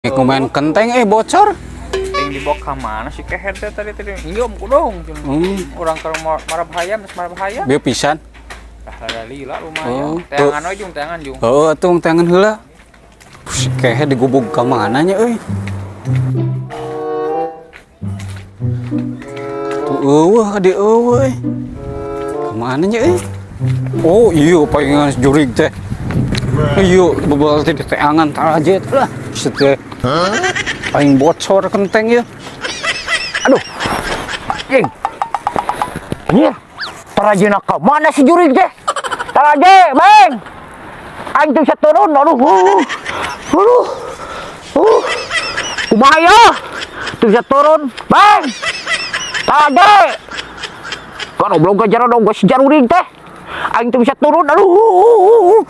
Komen kenteng bocor. Yang dibawa ke mana sih keher tadi nyium ku dong. Orang ke marah bahaya, marah bahaya. Bieu pisan. Tah ada lila lumayan. Tangan we jung, tangan jung. Heuh atuh tangan heula. Keher digubug ka mana nya euy. Tuh eueuh ade eueuh euy. Ka mana nya euy? Oh iya palingan jurig teh. Iya bebal teh teangan tarajet lah. Set paling bocor kenteng ya. Aduh, anjing. Ini taraje nak mana si jurig teh? Taraje, Bang. Anjing saya turun, aduh. Kumaha ya? Tuh saya turun, Bang. Taraje. Kan belum kejar dong gua si jurig teh. Anjing tuh bisa turun, aduh.